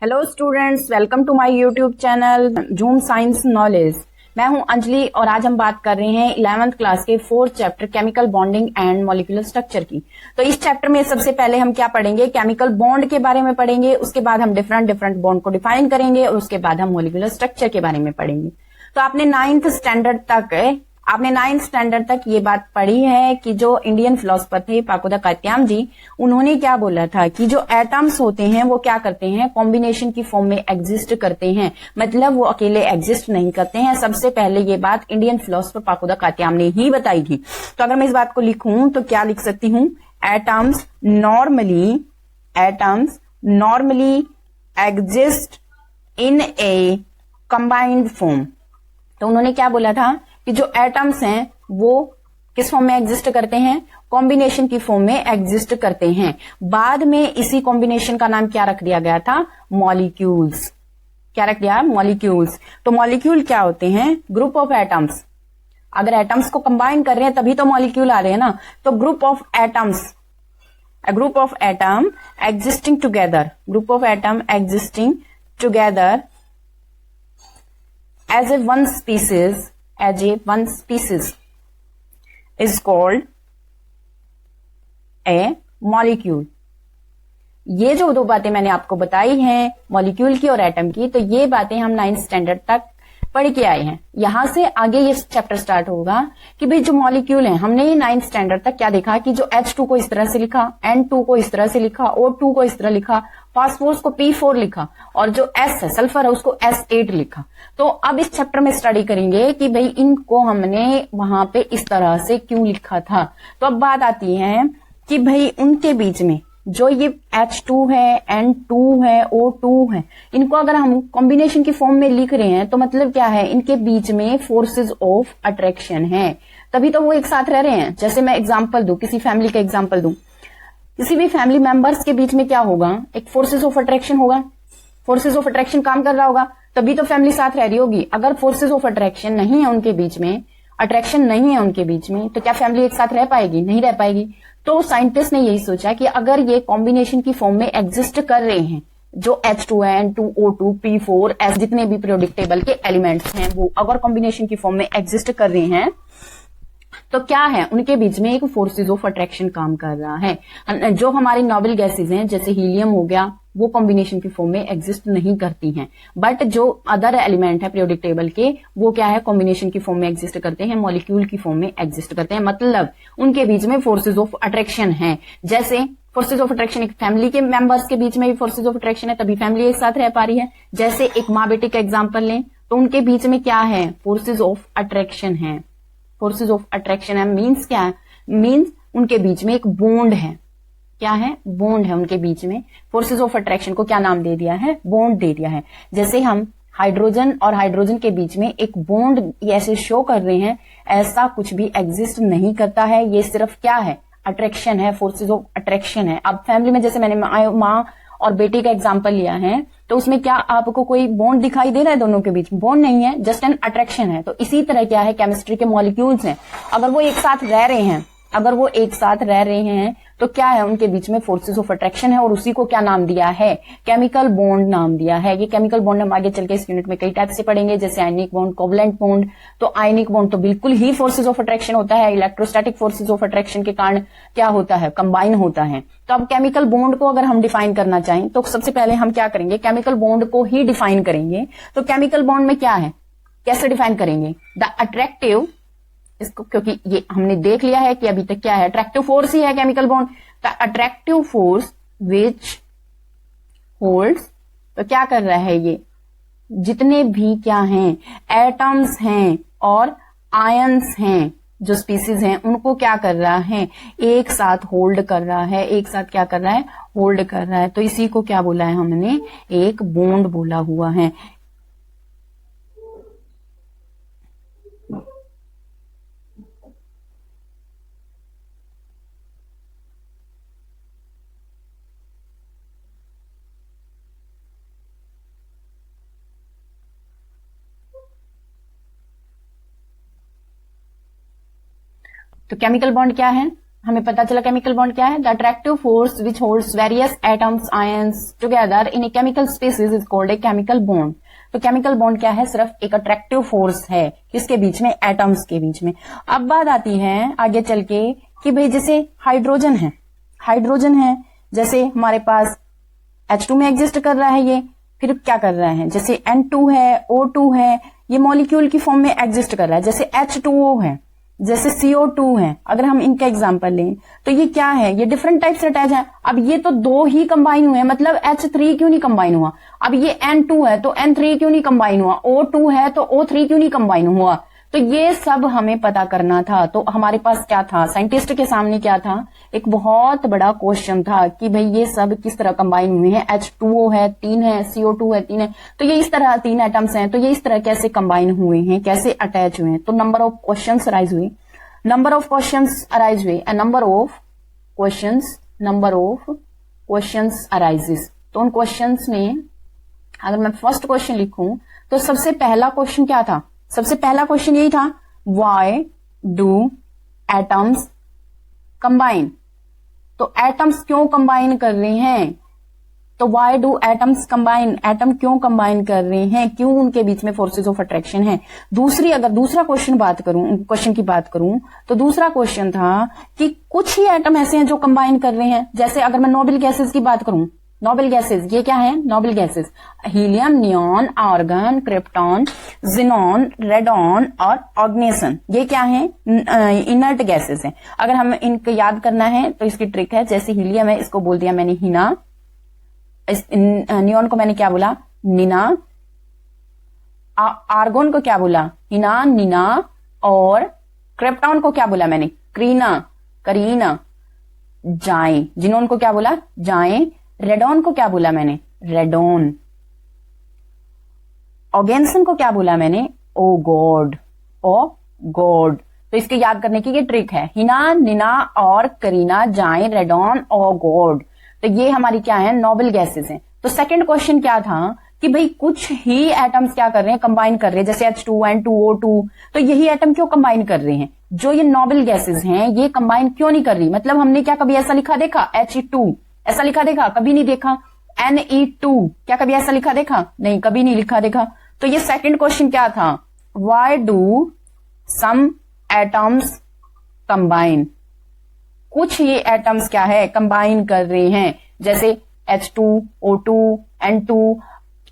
Hello students, welcome to my YouTube channel Zoom science knowledge. मैं हूं अंजलि और आज हम बात कर रहे हैं 11th क्लास के 4th chapter chemical bonding and molecular structure की। तो इस चैप्टर में सबसे पहले हम क्या पढ़ेंगे, केमिकल बॉन्ड के बारे में पढ़ेंगे। उसके बाद हम डिफरेंट बॉन्ड को डिफाइन करेंगे और उसके बाद हम मॉलिक्यूलर स्ट्रक्चर के बारे में पढ़ेंगे। तो आपने नाइन्थ स्टैंडर्ड तक ये बात पढ़ी है कि जो इंडियन फिलोसोफर थे पाकुदा कात्याम जी, उन्होंने क्या बोला था कि जो एटम्स होते हैं वो क्या करते हैं, कॉम्बिनेशन की फॉर्म में एग्जिस्ट करते हैं, मतलब वो अकेले एग्जिस्ट नहीं करते हैं। सबसे पहले ये बात इंडियन फिलोसोफर पाकुदा कात्याम ने ही बताई थी। तो अगर मैं इस बात को लिखूं तो क्या लिख सकती हूं, atoms normally exist in A combined form. तो उन्होंने क्या बोला था कि जो एटम्स हैं वो किस फॉर्म में एग्जिस्ट करते हैं, कॉम्बिनेशन की फॉर्म में एग्जिस्ट करते हैं। बाद में इसी कॉम्बिनेशन का नाम क्या रख दिया गया था, मॉलिक्यूल्स। क्या रख दिया, मॉलिक्यूल्स। तो मॉलिक्यूल क्या होते हैं, ग्रुप ऑफ एटम्स। अगर एटम्स को कंबाइन कर रहे हैं तभी तो मॉलिक्यूल आ रहे हैं ना। तो group of atoms, a group of atom existing together as a one species is called a molecule। ये जो दो बातें मैंने आपको बताई हैं मॉलिक्यूल की और एटम की, तो ये बातें हम 9th स्टैंडर्ड तक पढ़ के आए हैं। यहां से आगे ये चैप्टर स्टार्ट होगा कि भाई जो मॉलिक्यूल हैं, हमने ये 9th स्टैंडर्ड तक क्या देखा कि जो H2 को इस तरह से लिखा, N2 को इस तरह से लिखा, O2 को इस तरह लिखा, फास्फोरस को P4 लिखा और जो S है, सल्फर है, उसको S8 लिखा। तो अब इस चैप्टर में स्टडी करेंगे कि भाई इनको हमने वहां पे इस तरह से क्यों लिखा था। तो अब बात आती है कि भाई उनके बीच में जो ये H2 है, N2 है, O2 है, इनको अगर हम कॉम्बिनेशन की फॉर्म में लिख रहे हैं तो मतलब क्या है, इनके बीच में फोर्सेस ऑफ अट्रैक्शन है, तभी तो वो एक साथ रह रहे हैं। जैसे मैं एग्जांपल दूं, किसी फैमिली का एग्जांपल दूं, किसी भी फैमिली मेंबर्स के बीच में क्या होगा, एक फोर्सेस ऑफ अट्रैक्शन होगा। फोर्सेस ऑफ अट्रैक्शन काम कर रहा होगा तभी तो फैमिली साथ रह रही होगी। अगर फोर्सेस ऑफ अट्रैक्शन नहीं है उनके बीच में, अट्रैक्शन नहीं है उनके बीच में, तो क्या फैमिली एक साथ रह पाएगी, नहीं रह पाएगी। तो साइंटिस्ट ने यही सोचा कि अगर ये कॉम्बिनेशन की फॉर्म में एग्जिस्ट कर रहे हैं, जो H2 है, N2, O2, P4, S जितने भी पीरियोडिक टेबल के एलिमेंट्स हैं, वो अगर कॉम्बिनेशन की फॉर्म में एग्जिस्ट कर रहे हैं तो क्या है, उनके बीच में एक फोर्सेस ऑफ अट्रैक्शन काम कर रहा है। जो हमारी नोबल गैसेज हैं जैसे हीलियम हो गया, वो कॉम्बिनेशन की फॉर्म में एग्जिस्ट नहीं करती हैं, बट जो अदर एलिमेंट है पीरियोडिक टेबल के, वो क्या है, कॉम्बिनेशन की फॉर्म में एग्जिस्ट करते हैं, मॉलिक्यूल की फॉर्म में एग्जिस्ट करते हैं। मतलब उनके बीच में फोर्सेज ऑफ अट्रैक्शन है। जैसे फोर्सेज ऑफ अट्रैक्शन एक फैमिली के मेंबर्स के बीच में भी फोर्सेज ऑफ अट्रैक्शन है, तभी फैमिली एक साथ रह पा रही है। जैसे एक माँ बेटे का एग्जाम्पल लें तो उनके बीच में क्या है, फोर्सेज ऑफ अट्रैक्शन है। फोर्सेज ऑफ अट्रैक्शन है मीन्स क्या है, मीन्स उनके बीच में एक बॉन्ड है। क्या है, बॉन्ड है उनके बीच में। फोर्सेज ऑफ अट्रैक्शन को क्या नाम दे दिया है, बॉन्ड दे दिया है। जैसे हम हाइड्रोजन और हाइड्रोजन के बीच में एक बॉन्ड ऐसे शो कर रहे हैं, ऐसा कुछ भी एग्जिस्ट नहीं करता है। ये सिर्फ क्या है, अट्रैक्शन है, फोर्सेज ऑफ अट्रैक्शन है। अब फैमिली में जैसे मैंने माँ और बेटी का एग्जाम्पल लिया है, तो उसमें क्या आपको कोई बॉन्ड दिखाई दे रहा है, दोनों के बीच बॉन्ड नहीं है, जस्ट एन अट्रैक्शन है। तो इसी तरह क्या है, केमिस्ट्री के मॉलिक्यूल्स हैं, अगर वो एक साथ रह रहे हैं तो क्या है, उनके बीच में फोर्सेस ऑफ अट्रैक्शन है और उसी को क्या नाम दिया है, केमिकल बॉन्ड नाम दिया है। ये केमिकल बॉन्ड हम आगे चल के इस यूनिट में कई टाइप से पढ़ेंगे, जैसे आयनिक बॉन्ड, कोवलेंट बॉन्ड। तो आयनिक बॉन्ड तो बिल्कुल ही फोर्सेस ऑफ अट्रैक्शन होता है, इलेक्ट्रोस्टैटिक फोर्सेस ऑफ अट्रैक्शन के कारण क्या होता है, कंबाइन होता है। तो अब केमिकल बॉन्ड को अगर हम डिफाइन करना चाहें तो सबसे पहले हम क्या करेंगे, केमिकल बॉन्ड को ही डिफाइन करेंगे। तो केमिकल बॉन्ड में क्या है, कैसे डिफाइन करेंगे, द अट्रैक्टिव, इसको क्योंकि ये हमने देख लिया है कि अभी तक क्या है, अट्रैक्टिव फोर्स ही है chemical bond. The attractive force which holds, तो क्या कर रहा है, ये जितने भी क्या हैं, एटम्स हैं और आयंस हैं, जो स्पीसीज हैं, उनको क्या कर रहा है, एक साथ होल्ड कर रहा है। एक साथ क्या कर रहा है, होल्ड कर रहा है। तो इसी को क्या बोला है हमने, एक बॉन्ड बोला हुआ है। तो केमिकल बॉन्ड क्या है, हमें पता चला केमिकल बॉन्ड क्या है, the attractive force which holds various atoms ions together in a chemical species is called a chemical bond. तो केमिकल बॉन्ड क्या है, सिर्फ एक अट्रैक्टिव फोर्स है, किसके बीच में, एटम्स के बीच में। अब बात आती है आगे चल के कि भाई जैसे हाइड्रोजन है, जैसे हमारे पास H2 में एग्जिस्ट कर रहा है ये, फिर क्या कर रहा है, जैसे N2 है, O2 है, ये मॉलिक्यूल की फॉर्म में एग्जिस्ट कर रहा है, जैसे H2O है, जैसे CO2 है। अगर हम इनका एग्जांपल लें तो ये क्या है, ये डिफरेंट टाइप से अटैच है। अब ये तो दो ही कंबाइन हुए हैं, मतलब H3 क्यों नहीं कंबाइन हुआ। अब ये N2 है तो N3 क्यों नहीं कंबाइन हुआ, O2 है तो O3 क्यों नहीं कंबाइन हुआ। तो ये सब हमें पता करना था। तो हमारे पास क्या था, साइंटिस्ट के सामने क्या था, एक बहुत बड़ा क्वेश्चन था कि भाई ये सब किस तरह कंबाइन हुए हैं। H2O है 3 है, CO2 है 3 है, तो ये इस तरह 3 एटम्स हैं, तो ये इस तरह कैसे कंबाइन हुए हैं, कैसे अटैच हुए हैं। तो नंबर ऑफ क्वेश्चंस अराइज हुए, नंबर ऑफ क्वेश्चंस अराइजेस। तो उन क्वेश्चंस में अगर मैं फर्स्ट क्वेश्चन लिखूं तो सबसे पहला क्वेश्चन क्या था, सबसे पहला क्वेश्चन यही था, व्हाई डू एटम्स कंबाइन। तो एटम्स क्यों कंबाइन कर रहे हैं, तो why do atoms combine, atom क्यों कंबाइन कर रहे हैं, क्यों उनके बीच में फोर्सेस ऑफ अट्रैक्शन है। दूसरी, अगर दूसरा क्वेश्चन की बात करूं तो दूसरा क्वेश्चन था कि कुछ ही एटम ऐसे हैं जो कंबाइन कर रहे हैं। जैसे अगर मैं नोबल गैसेस की बात करूं, नोबल गैसेस ये क्या है, noble gases helium, neon, argon, krypton, xenon, radon और ऑर्गेनेसन, ये क्या है, इनर्ट गैसेस हैं। अगर हम इनको याद करना है तो इसकी ट्रिक है, जैसे हीलियम है इसको बोल दिया मैंने हिना, नियॉन को मैंने क्या बोला, निना, आर्गोन को क्या बोला, हिना, निना, और क्रिप्टॉन को क्या बोला मैंने, क्रीना, करीना, जाए, जिनोन को क्या बोला, जाए, रेडॉन को क्या बोला मैंने, रेडॉन, ऑर्गेन्सन को क्या बोला मैंने, ओ गॉड, ओ गॉड। तो इसके याद करने की ये ट्रिक है, हिना, निना और करीना, जाए, रेडॉन, ओ गॉड। तो ये हमारी क्या है, नोबल गैसेस हैं। तो सेकंड क्वेश्चन क्या था कि भाई कुछ ही एटम्स क्या कर रहे हैं, कंबाइन कर रहे हैं, जैसे H2, N2, O2, तो यही एटम क्यों कंबाइन कर रहे हैं, जो ये नोबल गैसेस हैं ये कंबाइन क्यों नहीं कर रही। मतलब हमने क्या कभी ऐसा लिखा देखा, He2 ऐसा लिखा देखा, कभी नहीं देखा। Ne2 क्या कभी ऐसा लिखा देखा, नहीं, कभी नहीं लिखा देखा। तो ये सेकंड क्वेश्चन क्या था, why do some atoms combine, कुछ ये एटम्स क्या है, कंबाइन कर रहे हैं, जैसे H2, O2, N2,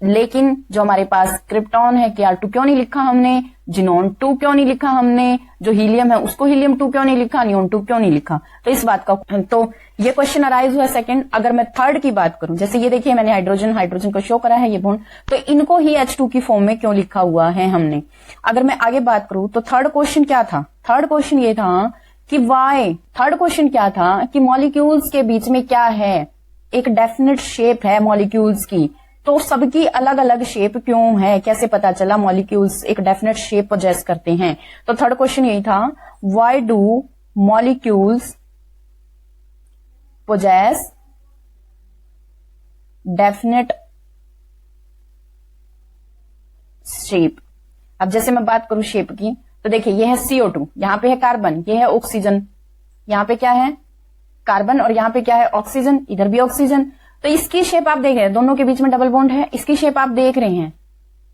लेकिन जो हमारे पास क्रिप्टॉन है Kr2 क्यों नहीं लिखा हमने, जिनोन 2 क्यों नहीं लिखा हमने, जो हीलियम है उसको हीलियम 2 क्यों नहीं लिखा, नियोन 2 क्यों नहीं लिखा। तो इस बात का, तो ये क्वेश्चन अराइज हुआ सेकंड। अगर मैं थर्ड की बात करूं, जैसे ये देखिए मैंने हाइड्रोजन को शो करा है ये बॉन्ड, तो इनको ही H2 की फॉर्म में क्यों लिखा हुआ है हमने। अगर मैं आगे बात करूं तो थर्ड क्वेश्चन क्या था, थर्ड क्वेश्चन ये था कि वाई, थर्ड क्वेश्चन क्या था कि मॉलिक्यूल्स के बीच में क्या है, एक डेफिनेट शेप है मॉलिक्यूल्स की, तो सबकी अलग अलग शेप क्यों है, कैसे पता चला मॉलिक्यूल्स एक डेफिनेट शेप पोजेस करते हैं। तो थर्ड क्वेश्चन यही था, why do molecules possess definite shape. अब जैसे मैं बात करूं शेप की, तो देखिए ये है CO2, यहां पे है कार्बन, ये है ऑक्सीजन, यहां पे क्या है कार्बन, और यहां पे क्या है ऑक्सीजन, इधर भी ऑक्सीजन। तो इसकी शेप आप देख रहे हैं, दोनों के बीच में डबल बॉन्ड है, इसकी शेप आप देख रहे हैं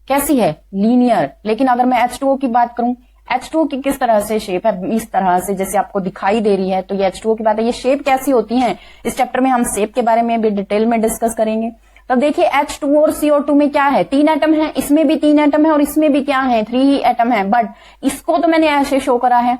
कैसी है, लीनियर। लेकिन अगर मैं H2O की बात करूं, H2O की किस तरह से शेप है, इस तरह से जैसे आपको दिखाई दे रही है। तो ये H2O की बात है, ये शेप कैसी होती है, इस चैप्टर में हम शेप के बारे में भी डिटेल में डिस्कस करेंगे। तब देखिए H2O और CO2 में क्या है, 3 एटम है, इसमें भी 3 एटम है और इसमें भी क्या है, 3 ही एटम है। बट इसको तो मैंने ऐसे शो करा है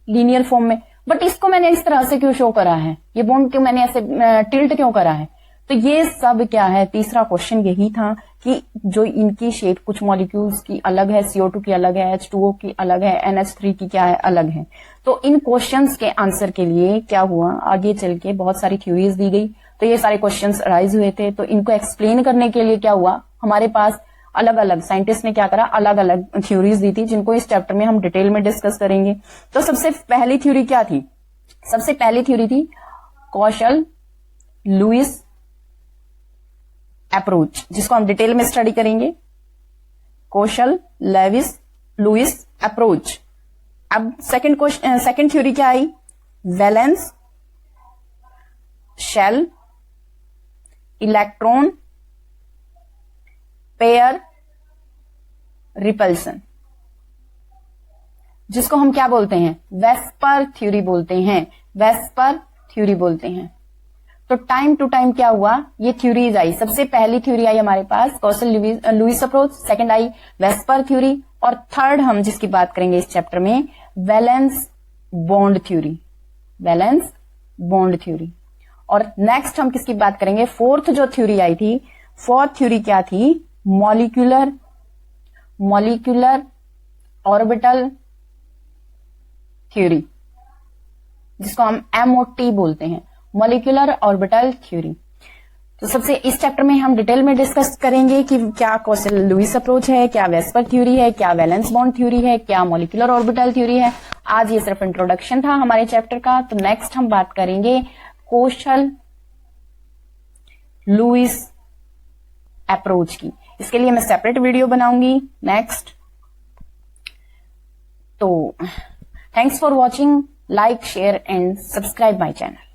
लीनियर फॉर्म में, बट इसको मैंने इस तरह से क्यों शो करा है, ये बॉन्ड क्यों मैंने ऐसे टिल्ट क्यों करा है। तो ये सब क्या है, तीसरा क्वेश्चन यही था कि जो इनकी शेप कुछ मॉलिक्यूल्स की अलग है, CO2 की अलग है, H2O की अलग है, NH3 की क्या है, अलग है। तो इन क्वेश्चंस के आंसर के लिए क्या हुआ, आगे चल के बहुत सारी थ्योरीज दी गई, तो ये सारे क्वेश्चंस अराइज हुए थे। तो इनको एक्सप्लेन करने के लिए क्या हुआ, हमारे पास अलग अलग साइंटिस्ट ने क्या करा, अलग अलग थ्योरीज दी थी, जिनको इस चैप्टर में हम डिटेल में डिस्कस करेंगे। तो सबसे पहली थ्योरी क्या थी, सबसे पहली थ्योरी थी कौशल लुइस अप्रोच, जिसको हम डिटेल में स्टडी करेंगे, कौशल लुइस अप्रोच। अब सेकंड थ्योरी क्या आई, valence, shell, electron, pair, repulsion, जिसको हम क्या बोलते हैं, वेस्पर थ्योरी बोलते हैं, वेस्पर थ्योरी बोलते हैं। तो टाइम टू टाइम क्या हुआ, ये थ्योरीज आई। सबसे पहली थ्योरी आई हमारे पास कौशल लुईस अप्रोच, सेकंड आई वेस्पर थ्योरी, और थर्ड हम जिसकी बात करेंगे इस चैप्टर में, valence bond theory, valence bond theory. और नेक्स्ट हम किसकी बात करेंगे, फोर्थ जो थ्योरी आई थी, फोर्थ थ्योरी क्या थी, मॉलिक्यूलर ऑर्बिटल थ्योरी, जिसको हम MOT बोलते हैं, मॉलिक्यूलर ऑर्बिटल थ्योरी। तो सबसे इस चैप्टर में हम डिटेल में डिस्कस करेंगे कि क्या कौशल लुईस अप्रोच है, क्या वेस्पर थ्योरी है, क्या वैलेंस बॉन्ड थ्योरी है, क्या मॉलिक्यूलर ऑर्बिटल थ्योरी है। आज ये सिर्फ इंट्रोडक्शन था हमारे चैप्टर का। तो नेक्स्ट हम बात करेंगे कौशल लुईस अप्रोच की। इसके लिए मैं सेपरेट वीडियो बनाऊंगी नेक्स्ट। तो thanks for watching, like, share and subscribe my channel.